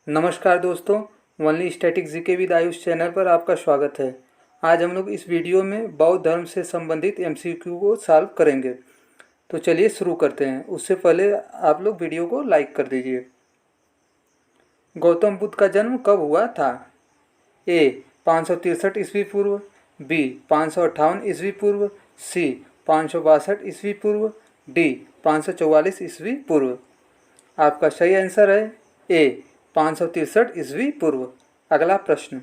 नमस्कार दोस्तों, only static GK with Ayush channel पर आपका स्वागत है। आज हम लोग इस वीडियो में बौद्ध धर्म से संबंधित एमसीक्यू को सॉल्व करेंगे। तो चलिए शुरू करते हैं। उससे पहले आप लोग वीडियो को लाइक कर दीजिए। गौतम बुद्ध का जन्म कब हुआ था? ए 563 ईस्वी पूर्व, बी 558 ईस्वी पूर्व, सी 562 ईस्वी पूर्व, डी 544 ईस्वी पूर्व। आपका सही आंसर है ए 563 ईस्वी पूर्व। अगला प्रश्न,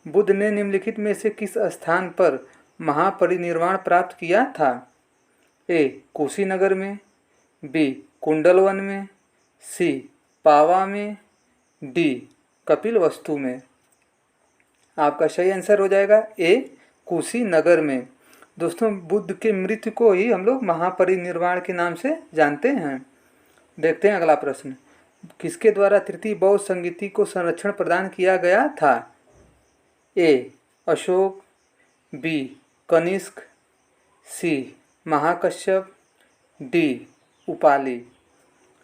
बुद्ध ने निम्नलिखित में से किस स्थान पर महापरिनिर्वाण प्राप्त किया था? ए कुशीनगर में, बी कुंडलवन में, सी पावा में, डी कपिलवस्तु में। आपका सही आंसर हो जाएगा ए कुशीनगर में। दोस्तों, बुद्ध के मृत्यु को ही हम लोग महापरिनिर्वाण के नाम से जानते हैं। देखते हैं अगला प्रश्न, किसके द्वारा तृतीय बौद्ध संगीति को संरक्षण प्रदान किया गया था? ए अशोक, बी कनिष्क, सी महाकश्यप, डी उपाली।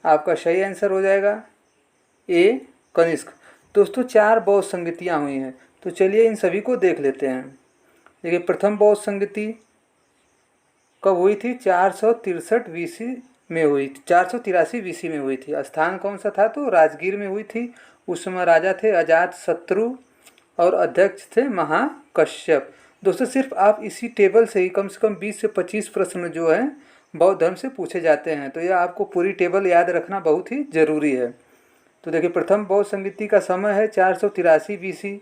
आपका सही आंसर हो जाएगा ए कनिष्क। दोस्तों, 4 बौद्ध संगीतियाँ हुई हैं, तो चलिए इन सभी को देख लेते हैं। देखिए, प्रथम बौद्ध संगीति कब हुई थी? 463 बीसी में हुई थी, 483 बीसी में हुई थी। स्थान कौन सा था? तो राजगीर में हुई थी। उस समय राजा थे अजातशत्रु और अध्यक्ष थे महाकश्यप। दोस्तों, सिर्फ आप इसी टेबल से ही कम से कम 20 से 25 प्रश्न जो है बौद्ध धर्म से पूछे जाते हैं, तो यह आपको पूरी टेबल याद रखना बहुत ही जरूरी है। तो देखिए, प्रथम बौद्ध संगीति का समय है 483 बीसी,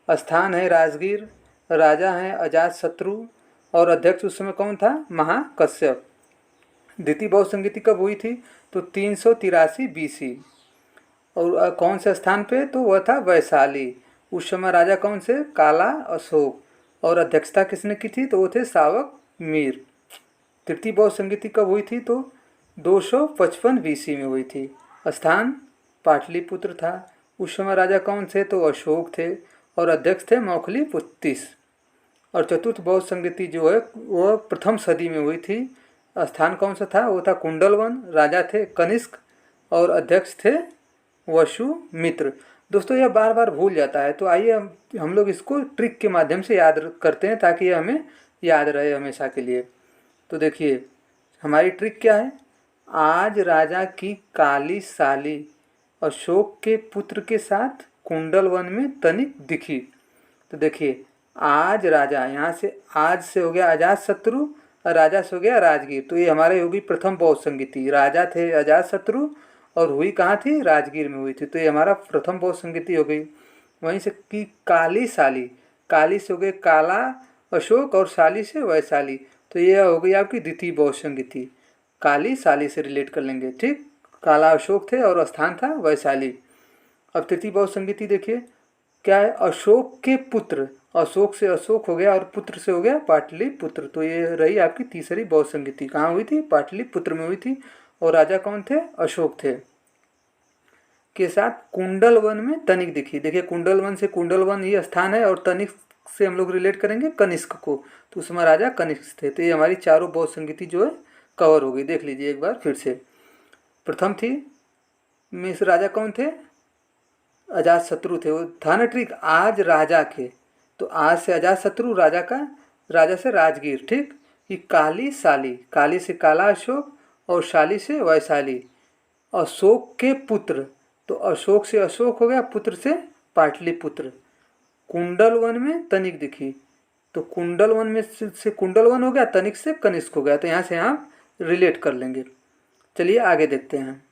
स्थान है राजगीर, राजा हैं अजातशत्रु और अध्यक्ष उस समय कौन था? महाकश्यप। द्वितीय बौद्ध संगीति कब हुई थी? तो 383 बीसी, और कौन से स्थान पे? तो वह था वैशाली। उस समय राजा कौन से? काला अशोक, और अध्यक्षता किसने की थी? तो वो थे शावक मीर। तृतीय बौद्ध संगीति कब हुई थी? तो 255 बीसी में हुई थी। स्थान पाटलिपुत्र था। उस समय राजा कौन थे? तो अशोक थे, और अध्यक्ष थे मौखलीपुत्तिस। और चतुर्थ बौद्ध संगीति जो है वह प्रथम सदी में हुई थी। स्थान कौन सा था? वो था कुंडलवन, राजा थे कनिष्क और अध्यक्ष थे वसुमित्र। दोस्तों, यह बार बार भूल जाता है, तो आइए हम लोग इसको ट्रिक के माध्यम से याद करते हैं ताकि यह हमें याद रहे हमेशा के लिए। तो देखिए, हमारी ट्रिक क्या है? आज राजा की काली साली अशोक के पुत्र के साथ कुंडलवन में तनिक दिखी। तो देखिए, आज राजा, यहाँ से आज से हो गया अजातशत्रु और राजा से हो गया राजगीर, तो ये हमारे होगी प्रथम बौद्ध संगीति। राजा थे अजातशत्रु और हुई कहाँ थी? राजगीर में हुई थी, तो ये हमारा प्रथम बौद्ध संगीति हो गई। वहीं से की काली साली, काली से हो गए काला अशोक और साली से वैशाली, तो ये हो गई आपकी द्वितीय बौद्ध संगीति। काली साली से रिलेट कर लेंगे, ठीक। काला अशोक थे और स्थान था वैशाली। अब तृतीय बौद्ध संगीति देखिए क्या है? अशोक के पुत्र, अशोक से अशोक हो गया और पुत्र से हो गया पाटलिपुत्र, तो ये रही आपकी तीसरी बौद्ध संगीति। कहाँ हुई थी? पाटलिपुत्र में हुई थी, और राजा कौन थे? अशोक थे। के साथ कुंडलवन में तनिक दिखी। देखिए, कुंडलवन से कुंडलवन ये स्थान है, और तनिक से हम लोग रिलेट करेंगे कनिष्क को, तो उसमें राजा कनिष्क थे। तो ये हमारी चारों बौद्ध संगीति जो है कवर हो गई। देख लीजिए एक बार फिर से। प्रथम थी में से राजा कौन थे? अजातशत्रु थे। वो था ना ट्रिक, आज राजा के, तो आज से अजातशत्रु, राजा का, राजा से राजगीर, ठीक। ये काली साली, काली से काला अशोक और शाली से वैशाली। अशोक के पुत्र, तो अशोक से अशोक हो गया, पुत्र से पाटलिपुत्र। कुंडलवन में तनिक दिखी, तो कुंडलवन में से कुंडलवन हो गया, तनिक से कनिष्क हो गया, तो यहाँ से आप रिलेट कर लेंगे। चलिए आगे देखते हैं।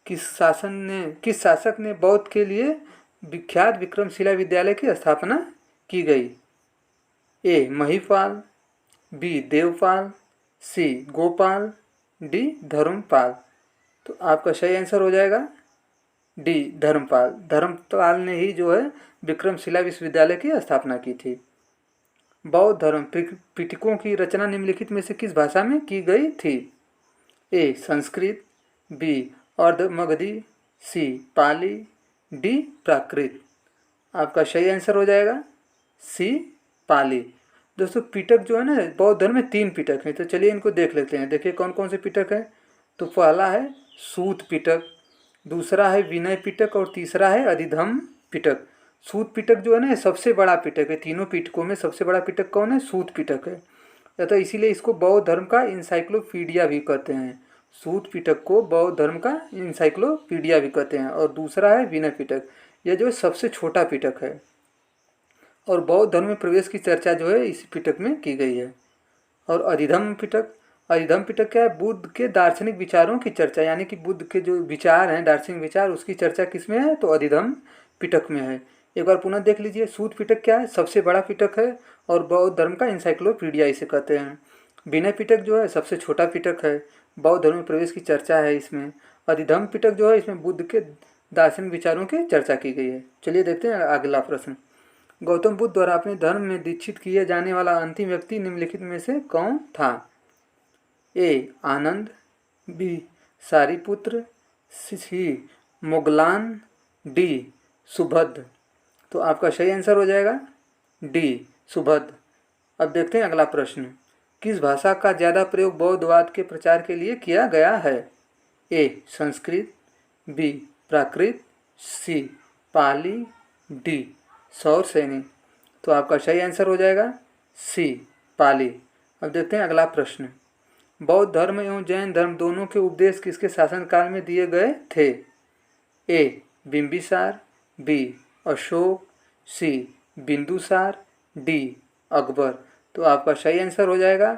किस शासक ने बौद्ध के लिए विख्यात विक्रमशिला विद्यालय की स्थापना की गई? ए महिपाल, बी देवपाल, सी गोपाल, डी धर्मपाल। तो आपका सही आंसर हो जाएगा डी धर्मपाल। धर्मपाल ने ही जो है विक्रमशिला विश्वविद्यालय की स्थापना की थी। बौद्ध धर्म पिटकों की रचना निम्नलिखित में से किस भाषा में की गई थी? ए संस्कृत, बी अर्धमगधी, सी पाली, डी प्राकृत। आपका सही आंसर हो जाएगा सी पाली। दोस्तों, पिटक जो है ना, बौद्ध धर्म में 3 पिटक हैं, तो चलिए इनको देख लेते हैं। देखिए कौन कौन से पिटक हैं। तो पहला है सूत पिटक, दूसरा है विनय पिटक और तीसरा है अधिधम पिटक। सूत पिटक जो है ना सबसे बड़ा पिटक है, तीनों पिटकों में सबसे बड़ा पिटक कौन है? सूत पिटक है। तो इसीलिए इसको बौद्ध धर्म का इंसाइक्लोपीडिया भी कहते हैं। सूत पिटक को बौद्ध धर्म का इंसाइक्लोपीडिया भी कहते हैं। और दूसरा है विनय पिटक, यह जो है सबसे छोटा पिटक है। और बौद्ध धर्म में प्रवेश की चर्चा जो है इस पिटक में की गई है। और अधिधम पिटक, अधिधम पिटक क्या है? बुद्ध के दार्शनिक विचारों की चर्चा, यानी कि बुद्ध के जो विचार हैं, दार्शनिक विचार, उसकी चर्चा किसमें है? तो अधिधम पिटक में है। एक बार पुनः देख लीजिए, सूत पिटक क्या है? सबसे बड़ा पिटक है और बौद्ध धर्म का इंसाइक्लोपीडिया इसे कहते हैं। विनय पिटक जो है सबसे छोटा पिटक है, बौद्ध धर्म में प्रवेश की चर्चा है इसमें। अधिधम पिटक जो है इसमें बुद्ध के दार्शनिक विचारों की चर्चा की गई है। चलिए देखते हैं अगला प्रश्न। गौतम बुद्ध द्वारा अपने धर्म में दीक्षित किए जाने वाला अंतिम व्यक्ति निम्नलिखित में से कौन था? ए आनंद, बी सारिपुत्र, सी मोगलान, डी सुभद्र। तो आपका सही आंसर हो जाएगा डी सुभद्र। अब देखते हैं अगला प्रश्न। किस भाषा का ज़्यादा प्रयोग बौद्धवाद के प्रचार के लिए किया गया है? ए संस्कृत, बी प्राकृत, सी पाली, डी सौर सैनिक। तो आपका सही आंसर हो जाएगा सी पाली। अब देखते हैं अगला प्रश्न। बौद्ध धर्म एवं जैन धर्म दोनों के उपदेश किसके शासनकाल में दिए गए थे? ए बिंबिसार, बी अशोक, सी बिंदुसार, डी अकबर। तो आपका सही आंसर हो जाएगा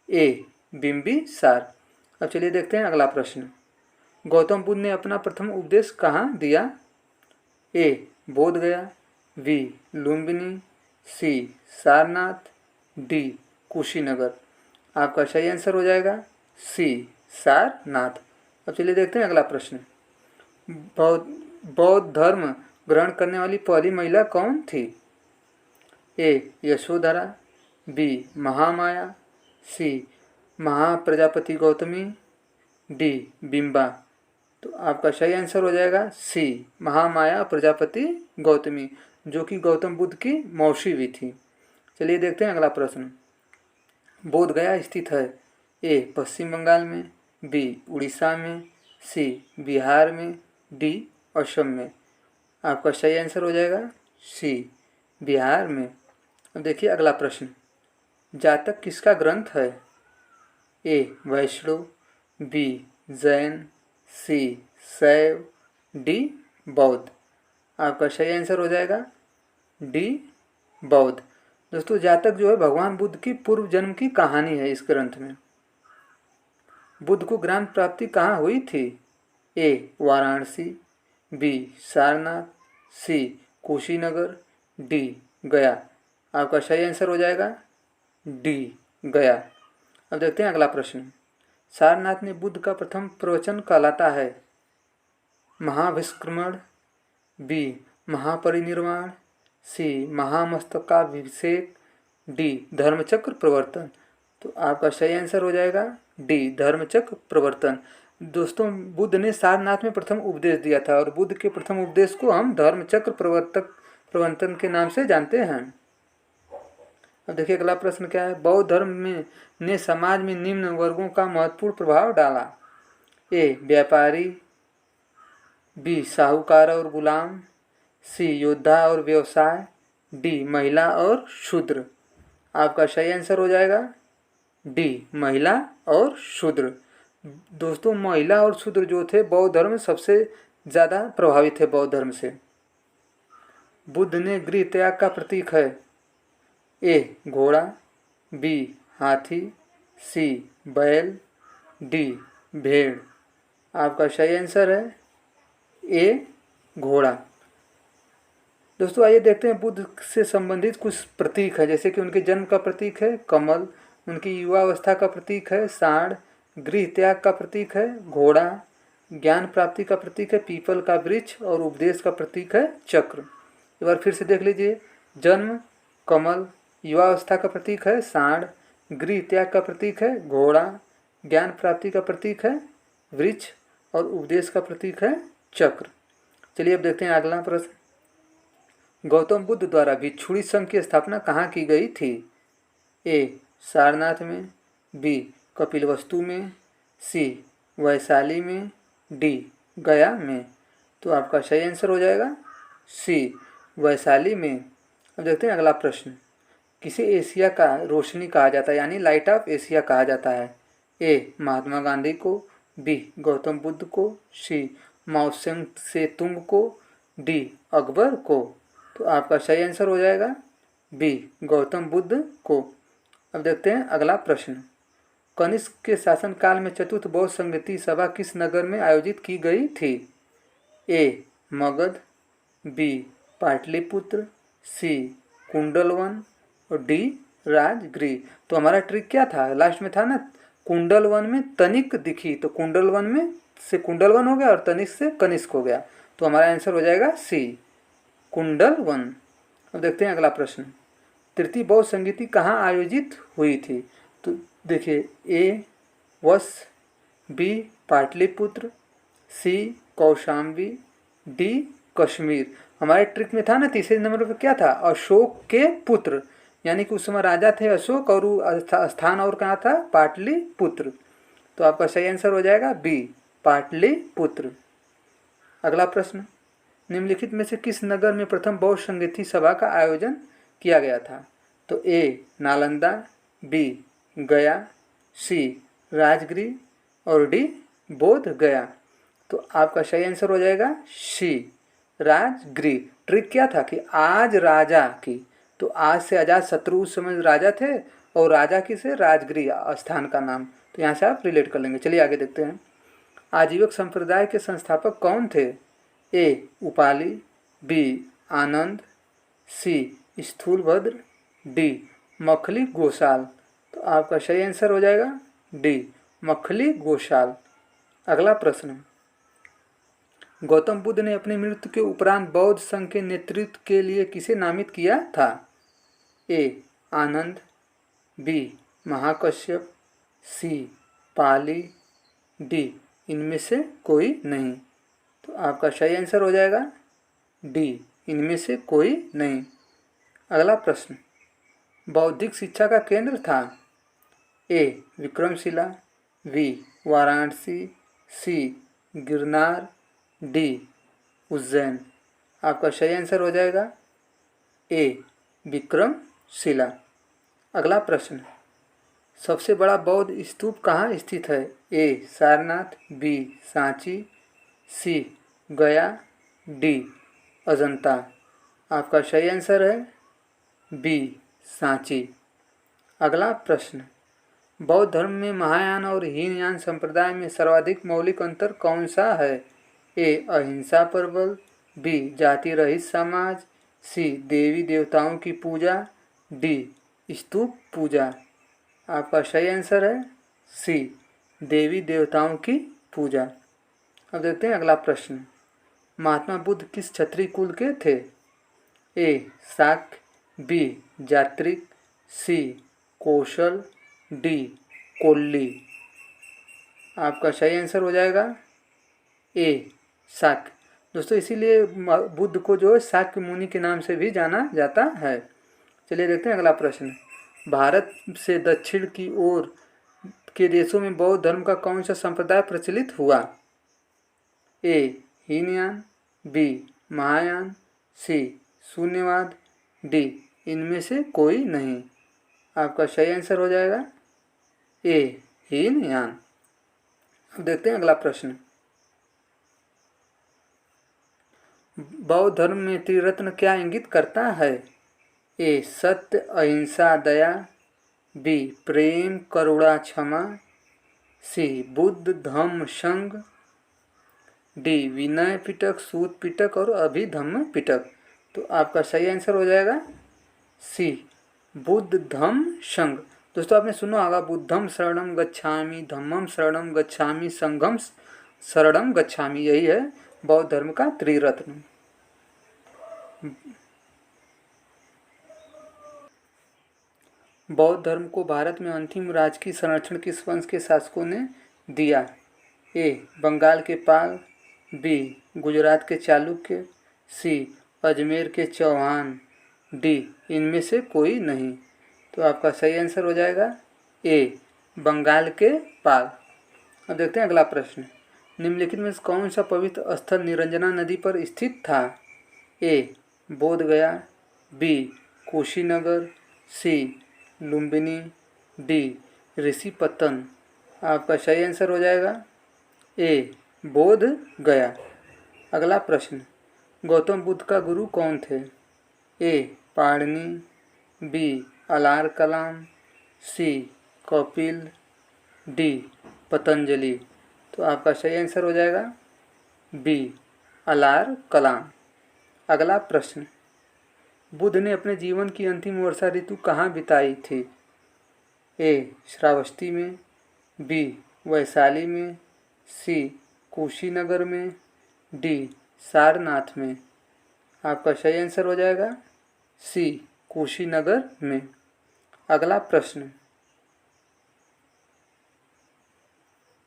ए बिंबिसार। अब चलिए देखते हैं अगला प्रश्न। गौतम बुद्ध ने अपना प्रथम उपदेश कहाँ दिया? ए बोधगया, बी लुम्बिनी, सी सारनाथ, डी कुशीनगर। आपका सही आंसर हो जाएगा सी सारनाथ। अब चलिए देखते हैं अगला प्रश्न। बौद्ध धर्म ग्रहण करने वाली पहली महिला कौन थी? ए यशोधरा, बी महामाया, सी महाप्रजापति गौतमी, डी बिंबा। तो आपका सही आंसर हो जाएगा सी महामाया प्रजापति गौतमी, जो कि गौतम बुद्ध की मौसी भी थी। चलिए देखते हैं अगला प्रश्न। बोध गया स्थित है? ए पश्चिम बंगाल में, बी उड़ीसा में, सी बिहार में, डी असम में। आपका सही आंसर हो जाएगा सी बिहार में। अब देखिए अगला प्रश्न। जातक किसका ग्रंथ है? ए वैष्णव, बी जैन, सी शैव, डी बौद्ध। आपका सही आंसर हो जाएगा डी बौद्ध। दोस्तों जातक जो है भगवान बुद्ध की पूर्व जन्म की कहानी है इस ग्रंथ में। बुद्ध को ज्ञान प्राप्ति कहाँ हुई थी? ए वाराणसी, बी सारनाथ, सी कुशीनगर, डी गया। आपका सही आंसर हो जाएगा डी गया। अब देखते हैं अगला प्रश्न। सारनाथ में बुद्ध का प्रथम प्रवचन कहलाता है? महाविष्क्रमण, बी महापरिनिर्वाण, सी महामस्तकाभिषेक, डी धर्मचक्र प्रवर्तन। तो आपका सही आंसर हो जाएगा डी धर्मचक्र प्रवर्तन। दोस्तों बुद्ध ने सारनाथ में प्रथम उपदेश दिया था और बुद्ध के प्रथम उपदेश को हम धर्मचक्र प्रवर्तन के नाम से जानते हैं। अब देखिए अगला प्रश्न क्या है। बौद्ध धर्म में ने समाज में निम्न वर्गों का महत्वपूर्ण प्रभाव डाला? ए व्यापारी, बी साहूकार और गुलाम, सी योद्धा और व्यवसाय, डी महिला और शूद्र। आपका सही आंसर हो जाएगा डी महिला और शूद्र। दोस्तों महिला और शूद्र जो थे बौद्ध धर्म सबसे ज़्यादा प्रभावित है बौद्ध धर्म से। बुद्ध ने गृह त्याग का प्रतीक है? ए घोड़ा, बी हाथी, सी बैल, डी भेड़। आपका सही आंसर है ए घोड़ा। दोस्तों आइए देखते हैं बुद्ध से संबंधित कुछ प्रतीक है, जैसे कि उनके जन्म का प्रतीक है कमल, उनकी युवावस्था का प्रतीक है सांड, गृह त्याग का प्रतीक है घोड़ा, ज्ञान प्राप्ति का प्रतीक है पीपल का वृक्ष और उपदेश का प्रतीक है चक्र। एक बार फिर से देख लीजिए। जन्म कमल, युवावस्था का प्रतीक है सांड, गृह त्याग का प्रतीक है घोड़ा, ज्ञान प्राप्ति का प्रतीक है वृक्ष और उपदेश का प्रतीक है चक्र। चलिए अब देखते हैं अगला प्रश्न। गौतम बुद्ध द्वारा भिक्षुणी संघ की स्थापना कहाँ की गई थी? ए सारनाथ में, बी कपिलवस्तु में, सी वैशाली में, डी गया में। तो आपका सही आंसर हो जाएगा सी, वैशाली में। अब देखते हैं अगला प्रश्न। किसे एशिया का रोशनी कहा जाता है, यानी लाइट ऑफ एशिया कहा जाता है? ए महात्मा गांधी को, बी गौतम बुद्ध को, सी माओ से तुंग को, डी अकबर को। तो आपका सही आंसर हो जाएगा बी गौतम बुद्ध को। अब देखते हैं अगला प्रश्न। कनिष्क के शासनकाल में चतुर्थ बौद्ध संगति सभा किस नगर में आयोजित की गई थी? ए मगध, बी पाटलिपुत्र, सी कुंडलवन और डी राजगृह। तो हमारा ट्रिक क्या था, लास्ट में था ना, कुंडलवन में तनिक दिखी, तो कुंडलवन में से कुंडलवन हो गया और तनिक से कनिष्क हो गया। तो हमारा आंसर हो जाएगा सी कुंडलवन। अब देखते हैं अगला प्रश्न। तृतीय बौद्ध संगीति कहाँ आयोजित हुई थी? तो देखिए, ए वश, बी पाटलिपुत्र, सी कौशाम्बी, डी कश्मीर। हमारे ट्रिक में था ना, तीसरे नंबर पर क्या था, अशोक के पुत्र, यानी कि उस समय राजा थे अशोक और स्थान और कहाँ था, पाटलिपुत्र। तो आपका सही आंसर हो जाएगा बी पाटलिपुत्र। अगला प्रश्न। निम्नलिखित में से किस नगर में प्रथम बौद्ध संगीति सभा का आयोजन किया गया था? तो ए नालंदा, बी गया, सी राजगृह और डी बोध गया। तो आपका सही आंसर हो जाएगा सी राजगृह। ट्रिक क्या था कि आज राजा की, तो आज से अजात शत्रु उस समय राजा थे और राजा की से राजगृह स्थान का नाम, तो यहाँ से आप रिलेट कर लेंगे। चलिए आगे देखते हैं। आजीवक संप्रदाय के संस्थापक कौन थे? ए उपाली, बी आनंद, सी स्थूलभद्र, डी मखली गोसाल। तो आपका सही आंसर हो जाएगा डी मखली गोसाल। अगला प्रश्न। गौतम बुद्ध ने अपनी मृत्यु के उपरांत बौद्ध संघ के नेतृत्व के लिए किसे नामित किया था? ए आनंद, बी महाकश्यप, सी पाली, डी इनमें से कोई नहीं। तो आपका सही आंसर हो जाएगा डी इनमें से कोई नहीं। अगला प्रश्न। बौद्धिक शिक्षा का केंद्र था? ए विक्रमशिला, बी वाराणसी, सी गिरनार, डी उज्जैन। आपका सही आंसर हो जाएगा ए विक्रमशिला। अगला प्रश्न। सबसे बड़ा बौद्ध स्तूप कहाँ स्थित है? ए सारनाथ, बी सांची, सी गया, डी अजंता। आपका सही आंसर है बी सांची। अगला प्रश्न। बौद्ध धर्म में महायान और हीनयान संप्रदाय में सर्वाधिक मौलिक अंतर कौन सा है? ए अहिंसा पर बल, बी जाति रहित समाज, सी देवी देवताओं की पूजा, डी स्तूप पूजा। आपका सही आंसर है सी देवी देवताओं की पूजा। अब देखते हैं अगला प्रश्न। महात्मा बुद्ध किस क्षत्रिय कुल के थे? ए शाक्य, बी जात्रिक, सी कौशल, डी कोल्ली। आपका सही आंसर हो जाएगा ए शाक्य। दोस्तों इसीलिए बुद्ध को जो है शाक्य मुनि के नाम से भी जाना जाता है। चलिए देखते हैं अगला प्रश्न। भारत से दक्षिण की ओर के देशों में बौद्ध धर्म का कौन सा संप्रदाय प्रचलित हुआ? ए हीनयान, बी महायान, सी शून्यवाद, डी इनमें से कोई नहीं। आपका सही आंसर हो जाएगा ए हीनयान। अब देखते हैं अगला प्रश्न। बौद्ध धर्म में त्रिरत्न क्या इंगित करता है? ए सत्य अहिंसा दया, बी प्रेम करुणा क्षमा, सी बुद्ध धम्म संघ, डी विनय पिटक सूत पिटक और अभिधम्म पिटक। तो आपका सही आंसर हो जाएगा सी बुद्ध धम्म संघ। दोस्तों आपने सुना होगा बुद्धम शरणम गच्छामि, धम्मम शरणम गच्छामि, संघम शरणम गच्छामि। यही है बौद्ध धर्म का त्रिरत्न। बौद्ध धर्म को भारत में अंतिम राजकीय संरक्षण किस वंश के शासकों ने दिया? ए बंगाल के पाल, बी गुजरात के चालुक्य, सी अजमेर के चौहान, डी इनमें से कोई नहीं। तो आपका सही आंसर हो जाएगा ए बंगाल के पाल। अब देखते हैं अगला प्रश्न। निम्नलिखित में से कौन सा पवित्र स्थल निरंजना नदी पर स्थित था? ए बोध गया, बी कुशीनगर, सी लुम्बिनी, डी ऋषिपतन। आपका सही आंसर हो जाएगा ए बोध गया। अगला प्रश्न, गौतम बुद्ध का गुरु कौन थे? ए पाणिनि, बी अलार कलाम, सी कपिल, डी पतंजलि। तो आपका सही आंसर हो जाएगा बी अलार कलाम। अगला प्रश्न, बुद्ध ने अपने जीवन की अंतिम वर्षा ऋतु कहाँ बिताई थी? ए श्रावस्ती में, बी वैशाली में, सी कुशीनगर में, डी सारनाथ में। आपका सही आंसर हो जाएगा सी कुशीनगर में। अगला प्रश्न,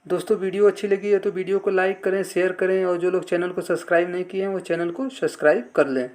दोस्तों वीडियो अच्छी लगी है तो वीडियो को लाइक करें, शेयर करें और जो लोग चैनल को सब्सक्राइब नहीं किए हैं वो चैनल को सब्सक्राइब कर लें।